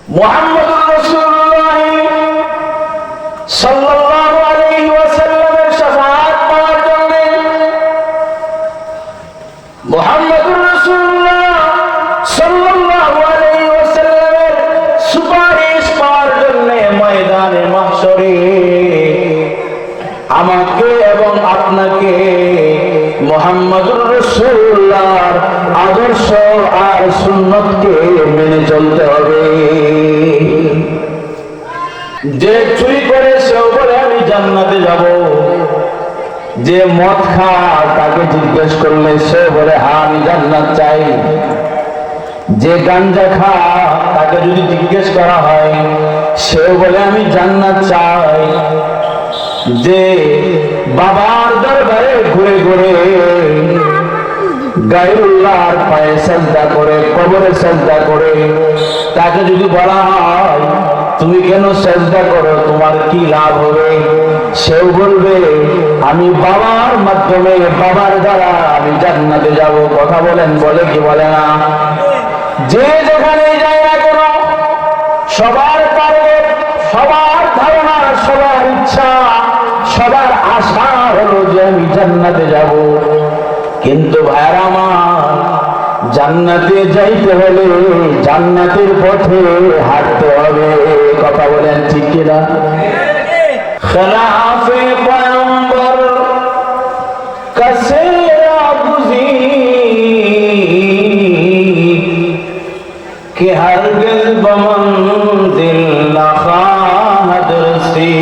মুহাম্মদুর রাসূলুল্লাহ সাল্লাল্লাহু আলাইহি ওয়াসাল্লামের শাফাআত পাওয়ার জন্য, মুহাম্মদুর রাসূলুল্লাহ সাল্লাল্লাহু আলাইহি ওয়াসাল্লামের সুপারিশ পাওয়ার জন্য ময়দানে মাহশরে আমাকে এবং আপনাকে মুহাম্মদুর রাসূলুল্লাহর আদর্শ আর সুন্নতকে মেনে চলতে হবে। যে চুরি করে সেও বলে আমি জান্নাতে যাব, যে মদ খায় তাকে জিজ্ঞেস করলে সে বলে হ্যাঁ আমি জান্নাত চাই, যে গাঞ্জা খায় তাকে যদি জিজ্ঞেস করা হয় সেও বলে আমি জান্নাত চাই, যে বাবার দরবারে ঘুরে ঘুরে গায়রুল্লাহর পায়ে সাজদা করে, কবরে সাজদা করে, তাকে যদি বলা হয় তুমি কেন সাজদা করো, তোমার কি লাভ হবে, সেও বলবে আমি বাবার মাধ্যমে, বাবার দ্বারা আমি জান্নাতে যাব। কথা বলেন, বলে কি বলে না? যে যেখানে যায় না কেন সবার টার্গেট, সবার ধারণা, সবার ইচ্ছা, সবার আশা হলো যে আমি জান্নাতে যাব। কিন্তু ভাইরা আমার, জান্নাতে যাইতে হলে জান্নাতের পথে হাঁটতে হবে। কথা বলেন ঠিক কিনা? খেলাফে পয়গম্বর কাছে বুঝি कि हरगिज़ बमंज़िल न ख़्वाहद रसी।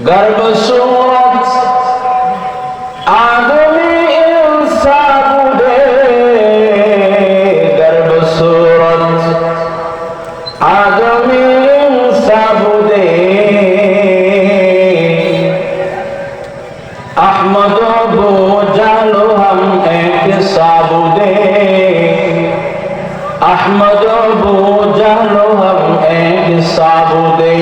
गर्ब सूरत आदमी इंसान बुदे, गर्ब सूरत आदमी इंसान बुदे, अहमद बो जालो हम एक साबुदे, अहमद बो जालो हम एक साबुदे।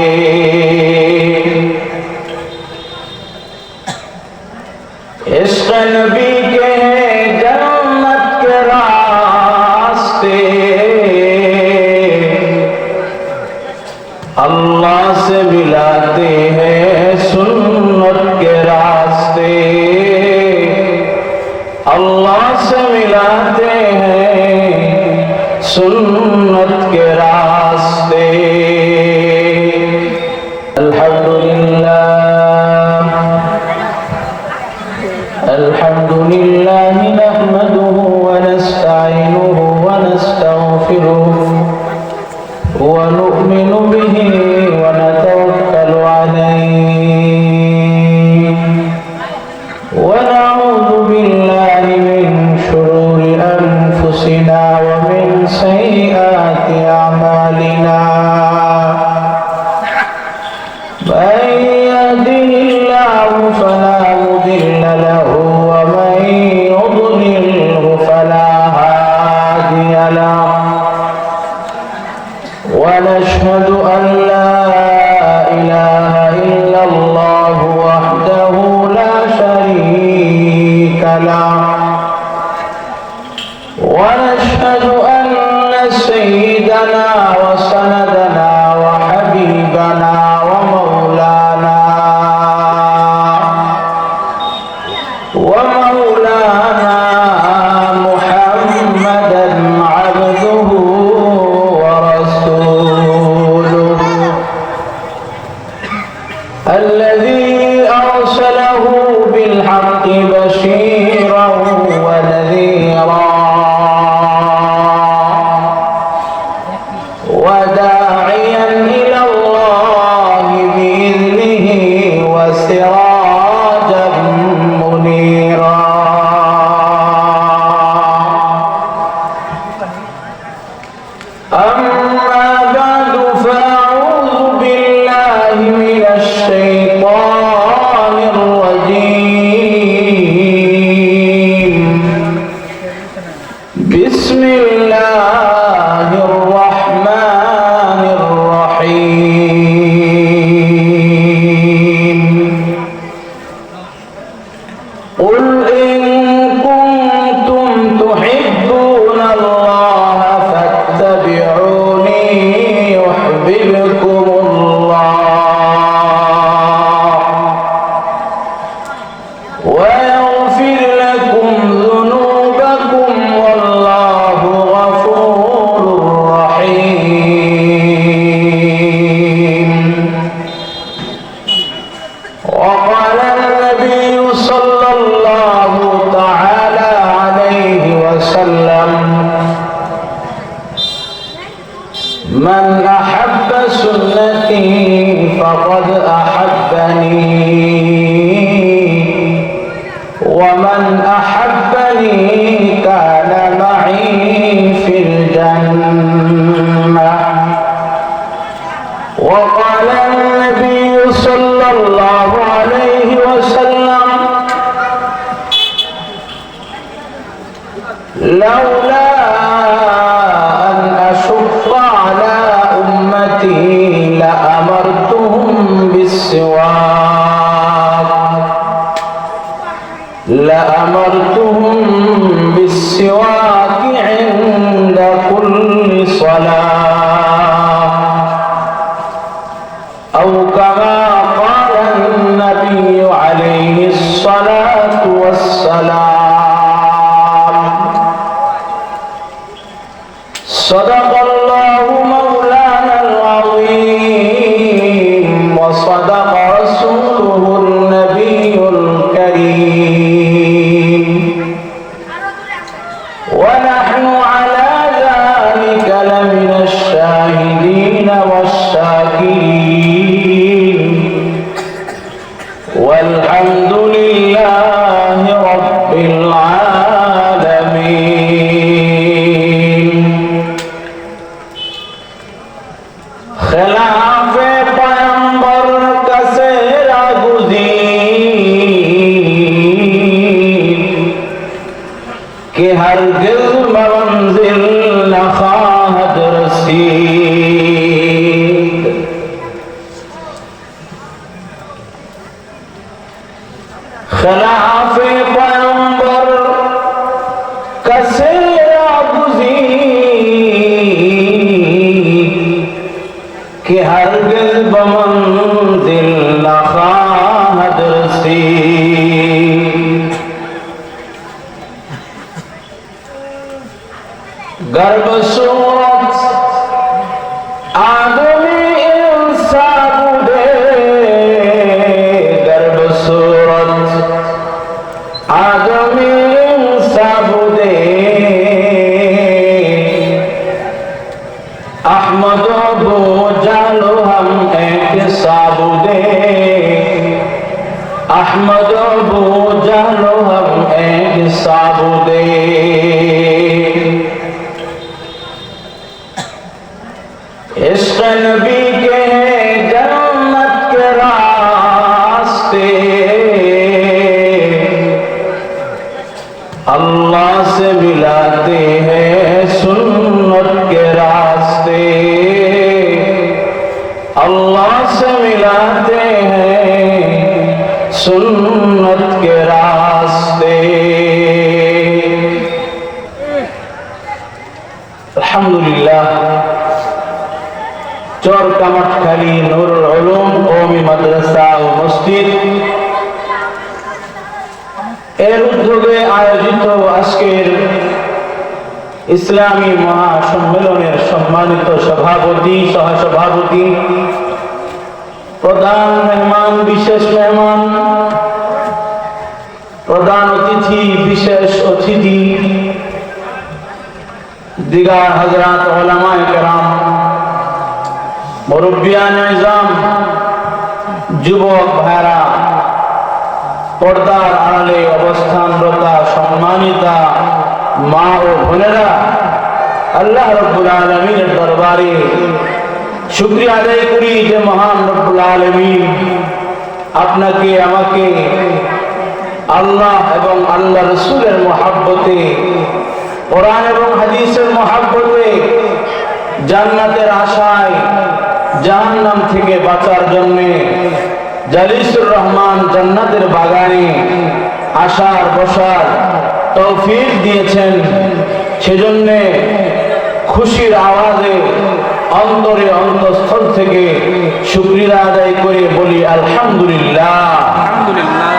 इश्क़ नबी के जन्नत के रास्ते, अल्लाह से मिलाते हैं सुन्नत के रास्ते, अल्लाह से मिलाते हैं सुन्नत के रास्ते। अल्हम्दुलिल्लाह नहमदुहु व नस्तईनुहु व नस्तगफिरुहु व नु'मिनु बिही व नतवक्कलु अलैहि व नऊज़ु बिल्लाहि मिन शुरूरि अनफुसिना व मिन सय्यिआति अमालिना। मन यहदिहिल्लाहु फला मुदिल्ल लहु व मन युद्लिल्हु फला हादिय लहु। व नशहदु अन ला इलाहा इल्लल्लाहु वहदहु ला शरीक लहु। व नशहदु अन्न सय्यिदना व सनदना व हबीबना व मौलाना मुहम्मदन अब्दुहु व रसूलुहु الذي أرسله بالحق بشيرا ونذيرا وداعيا إلى الله بإذنه وسراجا منيرا. أما بعد فأعوذ بالله من الشيطان الرجيم. بسم الله الرحمن الرحيم. قل إن كنتم লাউলা আন আশুক্কা আলা উম্মতি লাআমারতুহুম বিসওয়াক ইনদা কুল্লি সালাহ আও কামা ক্বালা النبي عليه الصلاة والسلام صدق الله مولانا العظيم وصدق رسوله النبي الكريم ونحن على ذلك لمن الشاهدين والشاكرين والحمد لله رب العالمين خلاف پیغمبر کا سیرا گزین کہ ہرگز منزل نہ خواہد رسید خلاف پیغمبر کا سیرا گزین کہ ہرگز بمنزل نہ خواہد رسید گرب صورت آدمی انسان دے گرب صورت آدمی انسان دے احمد ابو جالو ہم ایک سابودے احمد ابو جالو ہم ایک سابودے عشق نبی کے ہیں جنت کے راستے اللہ سے ملاتے ہیں سنت کے راستے اللہ سے ملاتے ہیں سنت کے راستے الحمدللہ চর কামাতখালী নুরুল উলুম কওমি মাদ্রাসা ও মসজিদ এর উদ্যোগে আয়োজিত আজকের ইসলামী মহাসম্মেলনের সম্মানিত সভাপতি সহসভাপতি প্রধান মেহমান বিশেষ মেহমান প্রধান অতিথি বিশেষ অতিথি দিগার হযরত উলামায়ে কেরাম মুরব্বিয়ান নিজাম যুবক ভাইরা পর্দার আড়ালে অবস্থানরত সম্মানিতা মা ও বোনেরা আল্লাহ রাব্বুল আলামিনের দরবারে শুকরিয়া আদায় করি যে মহান রব্বুল আলামিন আপনাকে আমাকে আল্লাহ এবং আল্লাহ রাসূলের মহব্বতে কোরআন এবং হাদিসের মহব্বতে জান্নাতের আশায় জাহান্নাম থেকে বাঁচার জন্য জালিসুর রহমান জান্নাতের বাগানে আসার বসার তৌফিক দিয়েছেন সেজন্য খুশির আওয়াজে অন্তরে অন্তঃস্থল থেকে শুকরিয়া আদায় করে বলি আলহামদুলিল্লাহ আলহামদুলিল্লাহ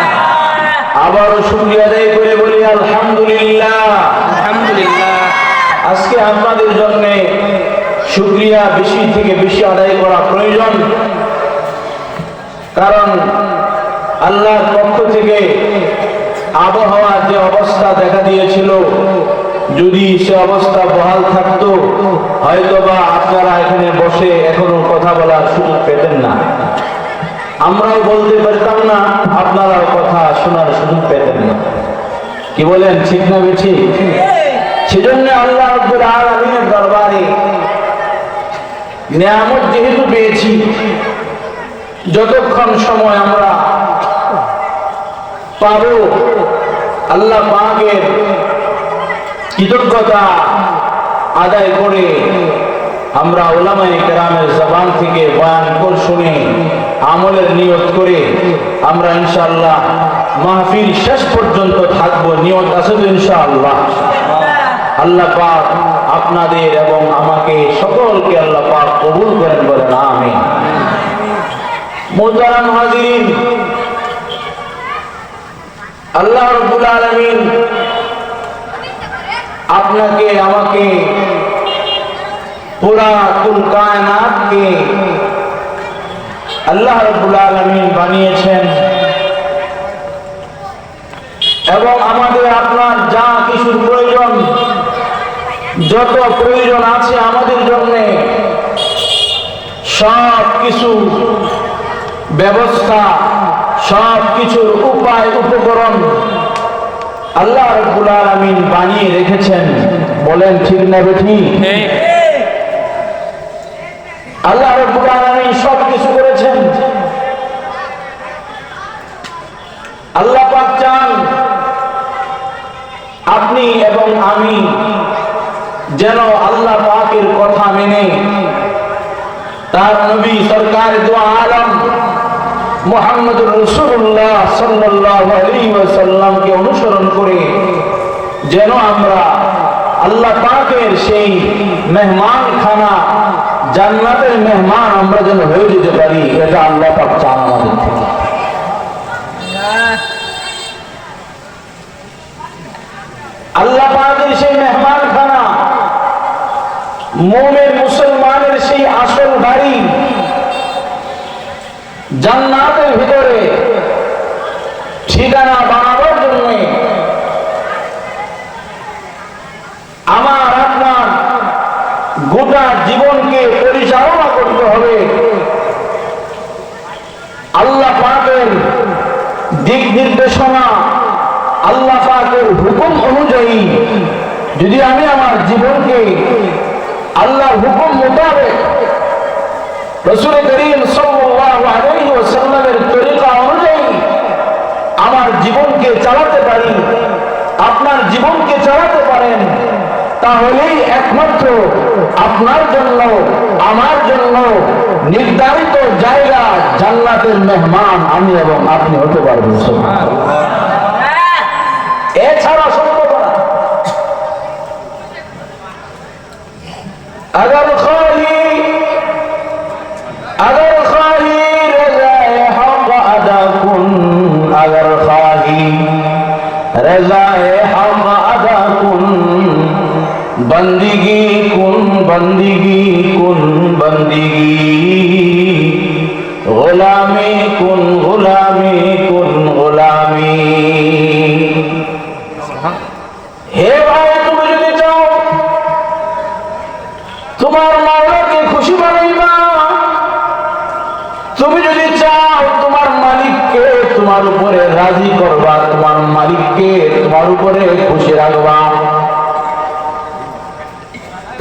আবারও শুকরিয়া আদায় করে বলি আলহামদুলিল্লাহ আলহামদুলিল্লাহ আজকে আপনাদের জন্য শুকরিয়া বেশি থেকে বেশি আদায় করা প্রয়োজন কারণ আল্লাহর পক্ষ থেকে আবহাওয়ার যে অবস্থা দেখা দিয়েছিল যদি সে অবস্থা বহাল থাকতো হয়তোবা আপনারা এখানে বসে এখনো কথা বলার সুযোগ পেতেন না আমরাও বলতে পারতাম না আপনারাও কথা শোনার সুযোগ পেতেন না কি বলেন ঠিক না বেঠিক সেজন্য আল্লাহ রাব্বুল আলামিনের দরবারে নিয়ামত যেহেতু পেয়েছি যতক্ষণ সময় আমরা পাবো আল্লাহ পাকের কৃতজ্ঞতা আদায় করে আমরা উলামায়ে কেরামের জবান থেকে বয়ান করে শুনে আমলের নিয়ত করে আমরা ইনশাআল্লাহ মাহফিল শেষ পর্যন্ত থাকবো। নিয়ত আছে তো ইনশাআল্লাহ? আল্লাহ পাক আপনাদের এবং আমাকে সকলকে আল্লাহ পাক কবুল করেন, বলেন আমিন। মুহতারাম হাজিরিন, আল্লাহ রাব্বুল আলামিন আপনাকে আমাকে পুরা কুল কায়নাতকে আল্লাহ রাব্বুল আলামিন বানিয়েছেন এবং আমাদের আপনার যা কিছুর প্রয়োজন, যত প্রয়োজন আছে আমাদের জন্য সব কিছু ব্যবস্থা, সব কিছুর উপায় উপকরণ আল্লাহ রাব্বুল আলামিন বানিয়ে রেখেছেন। বলেন ঠিক না বেঠিক? আল্লাহ রাব্বুল আলামিন সব কিছু করেছেন। আল্লাহ পাক চান আপনি এবং আমি যেন আল্লাহ পাকের কথা মেনে তার নবী সরকার দু আলম মুহাম্মদুর রাসূলুল্লাহ সাল্লাল্লাহু আলাইহি ওয়াসাল্লামকে অনুসরণ করে যেন আমরা আল্লাহ পাকের সেই মেহমান খানা, জান্নাতের মেহমান আমরা যেন হয়ে যেতে পারি, এটা আল্লাহ পাক চান আমাদের থেকে। আল্লাহ পাকের সেই মেহমান খানা, মুমিন মুসলমানের সেই আসল বাড়ি জান্নাতের ভিতরে ঠিকানা বানাবার জন্য আমার আপনার গোটা জীবনকে পরিচালনা করতে হবে আল্লাহ পাকের দিক নির্দেশনা, আল্লাহ পাকের হুকুম অনুযায়ী। যদি আমি আমার জীবনকে আল্লাহর হুকুম মোতাবেক রাসূল করিম সাল্লাল্লাহু আলাইহি ওয়াসাল্লামের তরিকা অনুযায়ী আমার জীবনকে চালাতে পারি, আপনার জীবনকে চালাতে পারেন, তাহলেই একমাত্র আপনার জন্য আমার জন্য নির্ধারিত জায়গা জান্নাতের মেহমান আমি এবং আপনি হতে পারবেন। এছাড়া সম্ভব না। अगर खाही रज़ाए हक़ अदा कुन, अगर खाही रज़ाए हक़ अदा कुन, बंदगी कुन बंदगी कुन बंदगी, गुलामी कुन गुलामी कुन गुलामी। हे भाई, তুমি যদি চাও তোমার মাওলাকে খুশি বানাইবা, তুমি যদি চাও তোমার মালিককে তোমার উপরে রাজি করবা, তোমার মালিককে তোমার উপরে খুশি রাখবা,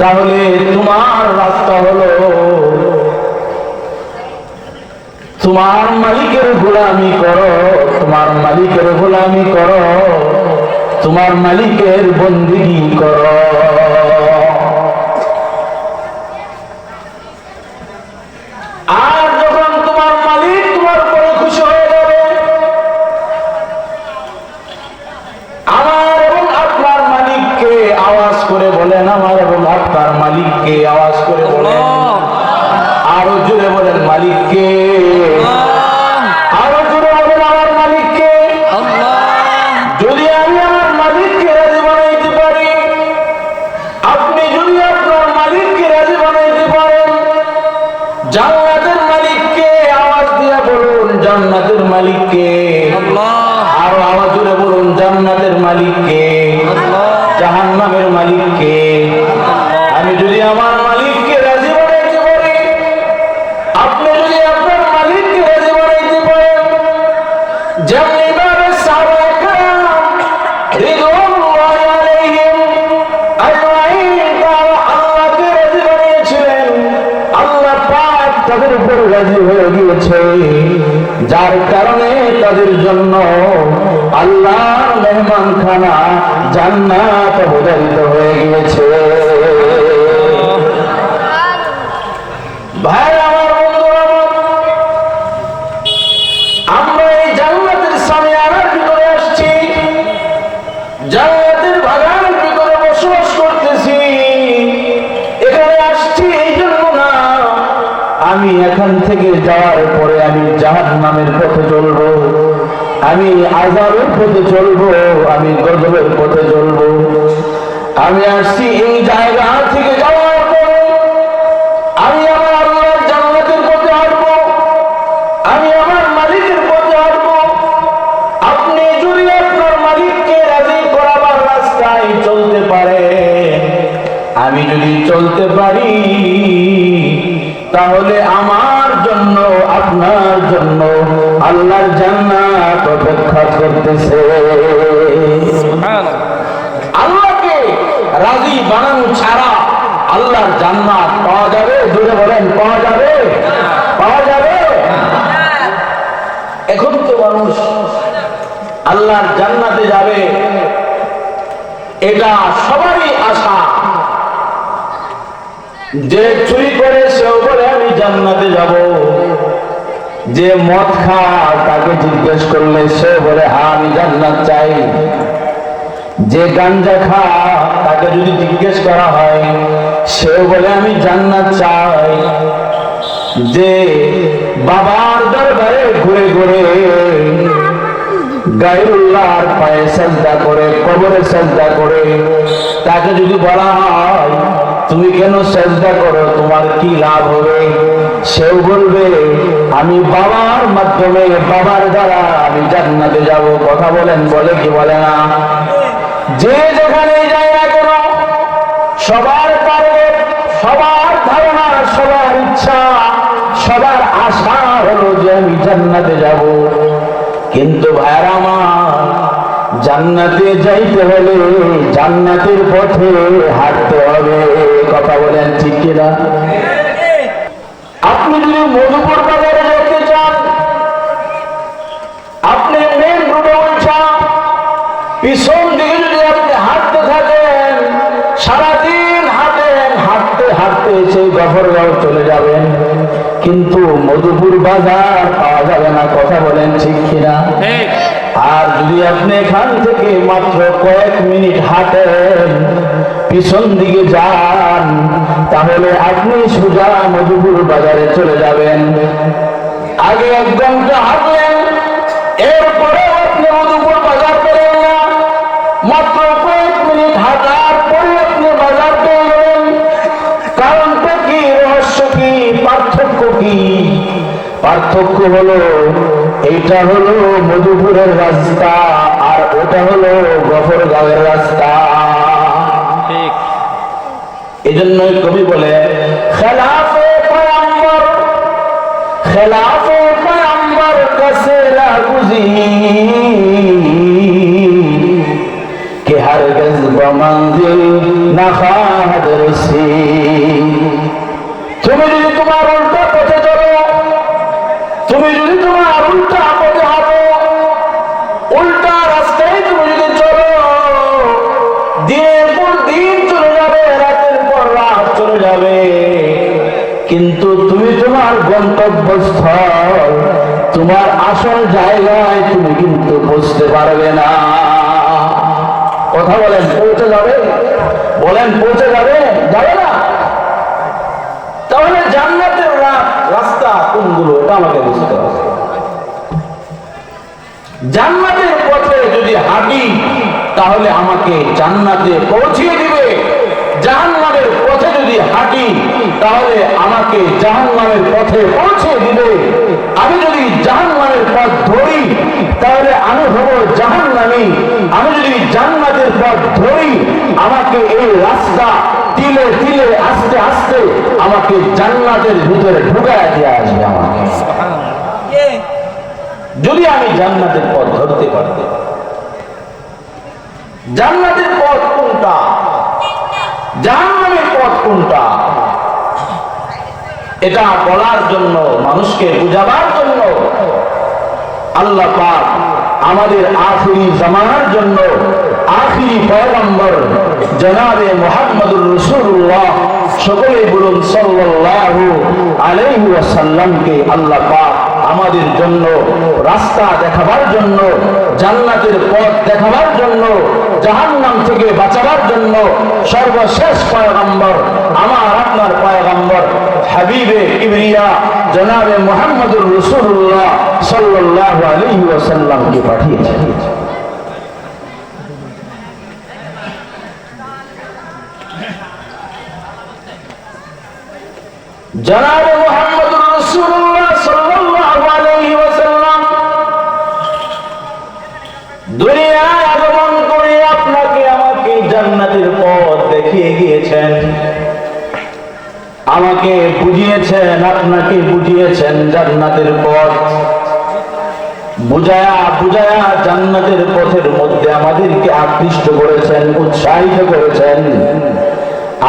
তাহলে তোমার রাস্তা হলো তোমার মালিকের গোলামি করো, তোমার মালিকের গোলামি করো, তোমার মালিকের বন্দেগী করো। আর যখন তোমার মালিক তোমার উপরে খুশি হয়ে যাবে, আমার এবং আপনার মালিককে আওয়াজ করে বলেন, আমার এবং আপনার মালিককে আওয়াজ করে বলেন, আরো জোরে বলেন মালিককে, আরো জোরে বলেন আমার মালিককে। যদি আমি আমার মালিককে রাজি বানাইতে পারি, আপনি যদি আপনার মালিককে রাজি বানাইতে পারেন, জান্নাতের মালিককে আওয়াজ দিয়ে বলুন জান্নাতের মালিককে, আরো আওয়াজ জোরে বলুন জান্নাতের মালিককে, জাহান্নামের মালিককে। আমি যদি আমার মালিককে রাজি বানাইতে পারি, আপনি যদি আপনার মালিককে রাজি বানাইতে পারেন, যেমনি ভাবে সাহাবায়ে কেরাম রিদওয়ানুল্লাহি আলাইহিম আজমাইন তারা আল্লাহকে রাজি বানিয়েছিলেন, আল্লাহ পাক তাদের উপর রাজি হয়ে গিয়েছে, যার কারণে তাদের জন্য আল্লাহর মেহমানখানা জান্নাত অবধারিত হয়ে গিয়েছে। ভাই আমার, বন্ধুরা আমার, আমরা এই জান্নাতের সামিয়ানার ভিতরে আসছি, জান্নাতের বাগানের ভিতরে বসবাস করতেছি। এখানে আসছি এই জন্য না আমি এখান থেকে যাওয়ার পরে আমি জাহান্নামের পথে চলবো, আমি আযাবের পথে চলবো, আমি গজবের পথে চলবো। আমি আসছি এই জায়গা থেকে যাওয়ার পরে আমি আমার আল্লাহর জান্নাতের পথে হাঁটবো, আমি আমার মালিকের পথে হাঁটবো। আপনি যদি আপনার মালিককে রাজি করাবার রাস্তায় চলতে পারে, আমি যদি চলতে পারি, তাহলে আমার জন্য আপনার জন্য আল্লাহর জান্নাত অপেক্ষা করতেছে। আল্লাহকে রাজি বানানো ছাড়া আল্লাহর জান্নাত পাওয়া যাবে? জোরে বলেন, পাওয়া যাবে? পাওয়া যাবে? এখন তো মানুষ আল্লাহর জান্নাতে যাবে, এটা সবারই আশা। যে চুরি করে সেও বলে আমি জান্নাতে যাব, যে মদ খায় তাকে জিজ্ঞেস করলে সে বলে হ্যাঁ আমি জান্নাত চাই, যে গাঞ্জা খায় তাকে যদি জিজ্ঞেস করা হয় সেও বলে আমি জান্নাত চাই, যে বাবার দরবারে ঘুরে ঘুরে গায়রুল্লাহর পায়ে সাজদা করে, কবরে সাজদা করে, তাকে যদি বলা হয় তুমি কেন সাজদা করো, তোমার কি লাভ হবে, সেও বলবে আমি বাবার মাধ্যমে, বাবার দ্বারা আমি জান্নাতে যাব। কথা বলেন, বলে কি বলে না? যে যেখানে যায় না কেন সবার টার্গেট, সবার ধারণা, সবার ইচ্ছা, সবার আশা হলো যে আমি জান্নাতে যাব। কিন্তু ভাইরা আমার, জান্নাতে যাইতে হলে জান্নাতের পথে হাঁটতে হবে। কথা বলেন ঠিক কিনা? আপনি যদি মধুপুর বাজারে যেতে চান, আপনি মেন রোডে উঠছেন, পিছন দিকে যদি আপনি হাঁটতে থাকেন, সারাদিন হাঁটেন, হাঁটতে হাঁটতে সেই গফরগাঁও চলে যাবেন, কিন্তু মধুপুর বাজার পাওয়া যাবে না। কথা বলেন ঠিক কিনা? আর যদি আপনি এখান থেকে মাত্র কয়েক মিনিট হাঁটেন, পিছন দিকে যান, তাহলে আপনি সোজা মধুপুর বাজারে চলে যাবেন। আগে 1 ঘন্টা হাঁটলেন, এরপরে আপনি মধুপুর বাজার পেলেন না, মাত্র কয়েক মিনিট হাঁটার পরে আপনি বাজার পেয়ে গেলেন। কারণটা কি, রহস্য কি, পার্থক্য কি? পার্থক্য হলো এইটা হলো মধুপুরের রাস্তা আর ওটা হলো গফরগাঁওয়ের রাস্তা। ঠিক এজন্যই কবি বলে খেলাফে পয়গম্বর, খেলাফে পয়গম্বর কাছে লাগুজি কে হরগজ বমঞ্জিল না খাদ রসি। তুমি যদি তোমার উল্টা পথে চলো, তুমি যদি তোমার উল্টা পথে হাঁটো, উল্টা রাস্তায় তুমি যদি চলো, দিনের পর দিন চলে যাবে, রাতের পর রাত চলে যাবে, কিন্তু তুমি তোমার গন্তব্যস্থল, তোমার আসল জায়গায় তুমি কিন্তু পৌঁছতে পারবে না। কথা বলেন, পৌঁছে যাবে? বলেন পৌঁছে যাবে? যাবে না। তাহলে জান্নাতের রাস্তা কোনগুলো, এটা আমাকে বুঝতে হবে। জান্নাতের পথে যদি হাঁটি তাহলে আমাকে জান্নাতে পৌঁছিয়ে দিবে, জাহান্নামের পথে যদি হাঁটি তাহলে আমাকে জাহান্নামের পথে পৌঁছে দিবে। আমি যদি জাহান্নামের পথ ধরি তাহলে আমি হব জাহান্নামী, আমি যদি জান্নাতের পথ ধরি আমাকে এই রাস্তা তিলে তিলে আস্তে আস্তে আমাকে জান্নাতের ভিতরে ঢুকায় দিয়ে আসবে আমাকে, যদি আমি জান্নাতের পথ ধরতে পারতে। জান্নাতের পথ কোনটা, জাহান্নামের পথ কোনটা, এটা বলার জন্য, মানুষকে বুঝাবার জন্য আল্লাহ পাক আমাদের আখিরি জামানার জন্য আখিরি পয়গম্বর জনাবে মুহাম্মদুর রাসূলুল্লাহ, সকলে বলুন সাল্লাল্লাহু আলাইহি ওয়াসাল্লামকে আল্লাহ পাক আমাদের জন্য রাস্তা দেখাবার জন্য, জান্নাতের পথ দেখাবার জন্য, জাহান্নাম থেকে বাঁচাবার জন্য সর্বশেষ পয়গম্বর, আমার আপনার পয়গম্বর হাবিবে কিবরিয়া জনাবে মুহাম্মদুর রাসূলুল্লাহ সাল্লাল্লাহু আলাইহি ওয়াসাল্লামকে পাঠিয়েছেন। জনাবে মুহাম্মদুর রাসূলুল্লাহ সাল্লাল্লাহু আলাইহি ওয়াসাল্লাম দুনিয়ায় আগমন করে আপনাকে আমাকে জান্নাতের পথ দেখিয়ে গিয়েছেন, আমাকে বুঝিয়েছেন, আপনাকে বুঝিয়েছেন জান্নাতের পথ, বুঝায়া বুঝায়া জান্নাতের পথের মধ্যে আমাদেরকে আকৃষ্ট করেছেন, উৎসাহিত করেছেন।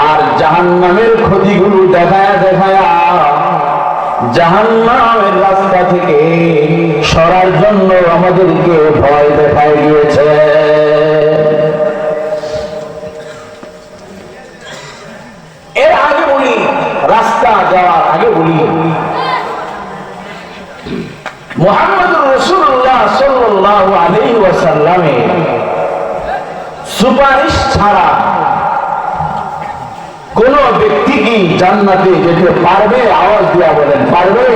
আর জাহান্নামের ক্ষতিগুলো দেখায়া দেখায়া জাহান্নামের রাস্তা থেকে সরার জন্য আমাদেরকে ভয় দেখায় গিয়েছে। এর আগে বলি, রাস্তা যাওয়ার আগে বলি, মুহাম্মদুর রাসূলুল্লাহ সাল্লাল্লাহু আলাইহি ওয়াসাল্লামের সুপারিশ ছাড়া কোন ব্যক্তি কি জান্নাতে যেতে পারবে? আওয়াজ দিয়া বলেন, পারবে?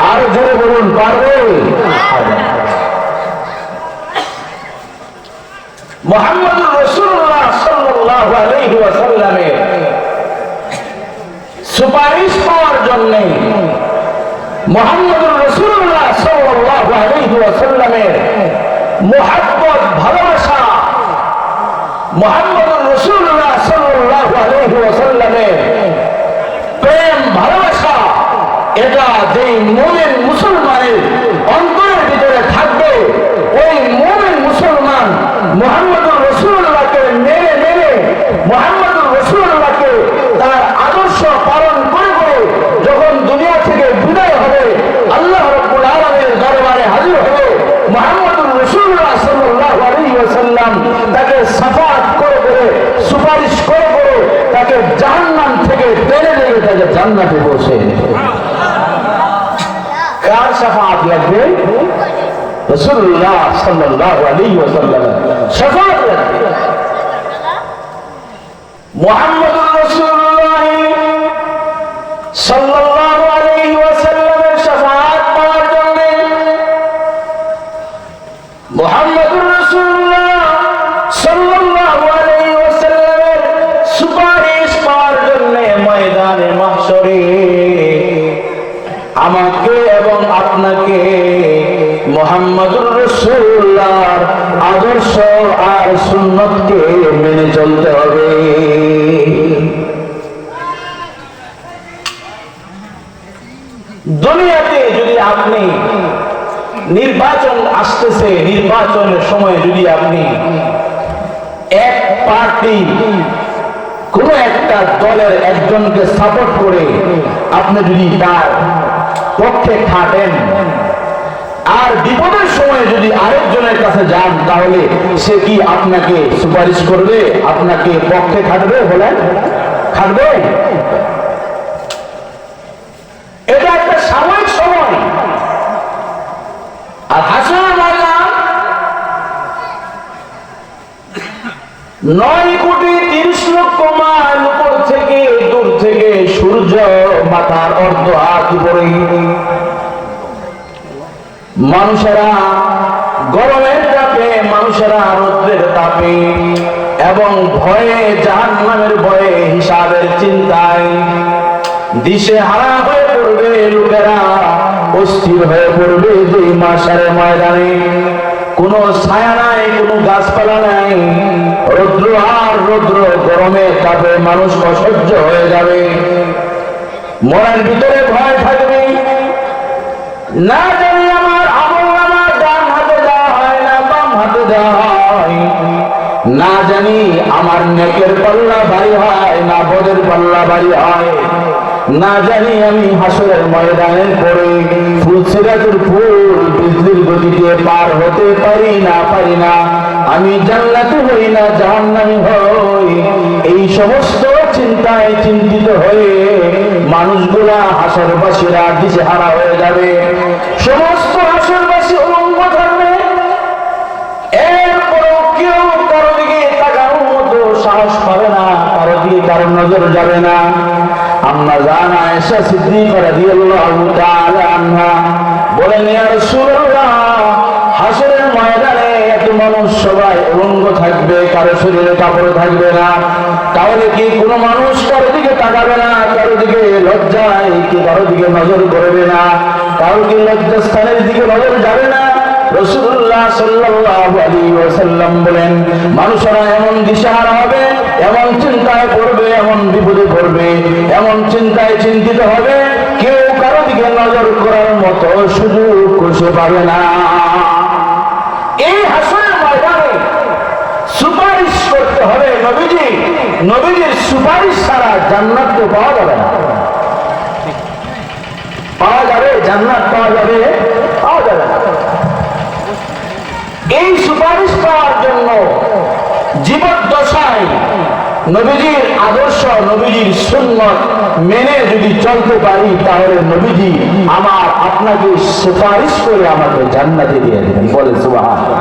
আরো জোরে বলুন, পারবে? মুহাম্মদুর রাসূলুল্লাহ সাল্লাল্লাহু আলাইহি ওয়াসাল্লামের সুপারিশ পাওয়ার জন্য, মুহাম্মদুর রাসূলুল্লাহ সাল্লাল্লাহু আলাইহি ওয়াসাল্লামের মুহাব্বত, ভালোবাসা, মুহাম্মদুর রাসূলুল্লাহ সাল্লাল্লাহু আলাইহি ওয়াসাল্লামের প্রেম, ভালোবাসা, এটা যেই মুমিন মুসলমানের অন্তরের ভিতরে থাকবে, ওই মুমিন মুসলমান মুহাম্মদুর রাসূলুল্লাহকে মেনে মেনে, মুহাম্মদুর রাসূলুল্লাহকে তার আদর্শ পালন করে করে যখন দুনিয়া থেকে বিদায় হবে, আল্লাহ রাব্বুল আলামিনের দরবারে হাজির হবে, মুহাম্মদুর রাসূলুল্লাহ সাল্লাল্লাহু আলাইহি ওয়াসাল্লাম তাকে শাফাআত করে করে, সুপারিশ করে করে তাকে জাহান্নাম থেকে টেনে নিয়ে তাকে জান্নাতে পৌঁছে দেবে। কার শাফাআত লাগবে? রাসূলুল্লাহ সাল্লাল্লাহু আলাইহি ওয়াসাল্লামের শাফাআত লাগবে। মুহাম্মদুর রাসূলুল্লাহ সাল্লাল্লাহু আলাইহি ওয়াসাল্লামের শাফাআত পাওয়ার জন্য, মুহাম্মদুর রাসূলুল্লাহ সাল্লাল্লাহু আলাইহি ওয়াসাল্লামের সুপারিশ পাওয়ার জন্য ময়দানে মাহশরে আমাকে এবং আপনাকে মুহাম্মদুর রাসূলুল্লাহর আদর্শ আর সুন্নতকে মেনে চলতে হবে। দুনিয়াতে যদি আপনি নির্বাচন আসতেছে, নির্বাচনের সময় যদি আপনি এক পার্টি কোন একটা দলের একজনকে সাপোর্ট করে আপনি যদি তার পক্ষে খাটেন, আর বিপদের সময় যদি আরেকজনের কাছে যান, তাহলে সে কি আপনাকে সুপারিশ করবে? আপনাকে পক্ষে খাটবে? বলেন, খাটবে? এটা একটা সাময়িক সময়। আর হাসরের ময়দান 9,30,00,000 মাইল উপর থেকে, দূর থেকে সূর্য মাথার অর্ধ হাত উপরে, মানুষেরা গরমের তাপে, মানুষেরা রৌদ্রের তাপে এবং ভয়ে, জাহান্নামের ভয়ে, হিসাবের চিন্তায় দিশে হারা হয়ে পড়বে। লোকেরা অস্থির হয়ে পড়বে যে মাশারের ময়দানে কোনো ছায়া নাই, কোনো গাছপালা নাই, রৌদ্র আর রৌদ্র, গরমে তাপে মানুষ অসহ্য হয়ে যাবে। মনের ভিতরে ভয় থাকবে, না জানি আমার আমলনামা ডান হাতে দেওয়া হয় না বাম হাতে দেওয়া হয়, না জানি আমার নেকের পাল্লা ভারী হয় না বদের পাল্লা ভারী হয়। না জানি আমি হাসরের ময়দানের পরে ফুলসিরাতুল ফুল বিজলির গতিতে পার হতে পারি না আমি জান্নাতি হই না জাহান্নামী হই। এই সমস্ত চিন্তায় চিন্তিত হয়ে মানুষগুলা হাসরবাসীরা দিশেহারা হয়ে যাবে। সমস্ত হাসরবাসী উলঙ্গ থাকবে, এরপরও কেউ কারো দিকে তাকানোর মতো সাহস পাবে না, কারো দিকে কারো নজর যাবে না। আম্মা জান আয়েশা সিদ্দিকা রাদিয়াল্লাহু তাআলা আনহা বলেন, ইয়া রাসূলুল্লাহ, হাসরের ময়দানে এত মানুষ সবাই উলঙ্গ থাকবে, কারো শরীরে কাপড় থাকবে না, তাহলে কি কোনো মানুষ কারো দিকে তাকাবে না, কারো দিকে লজ্জায় কি কারো দিকে নজর করবে না, কারো কি লজ্জাস্থানের দিকে নজর যাবে না? রাসূলুল্লাহ সাল্লাল্লাহু আলাইহি ওয়াসাল্লাম বলেন, মানুষরা এমন দিশাহারা হবে, এমন চিন্তায় পড়বে, এমন বিপদে পড়বে, এমন চিন্তায় চিন্তিত হবে, কেউ কারো দিকে নজর করার মতো সুযোগ খুঁজে পাবে না। এই হাসরের ময়দানে সুপারিশ করতে হবে নবীজির সুপারিশ ছাড়া জান্নাত তো পাওয়া যাবে না। পাওয়া যাবে জান্নাত? পাওয়া যাবে না। এই সুপারিশ পাওয়ার জন্য জীবদ্দশায় নবীজির আদর্শ, নবীজির সুন্নত মেনে যদি চলতে পারি, তাহলে নবীজি আপনাকে সুপারিশ করে আমাকে জান্নাতে দিয়ে দেবেন। বলে সুবহানাল্লাহ।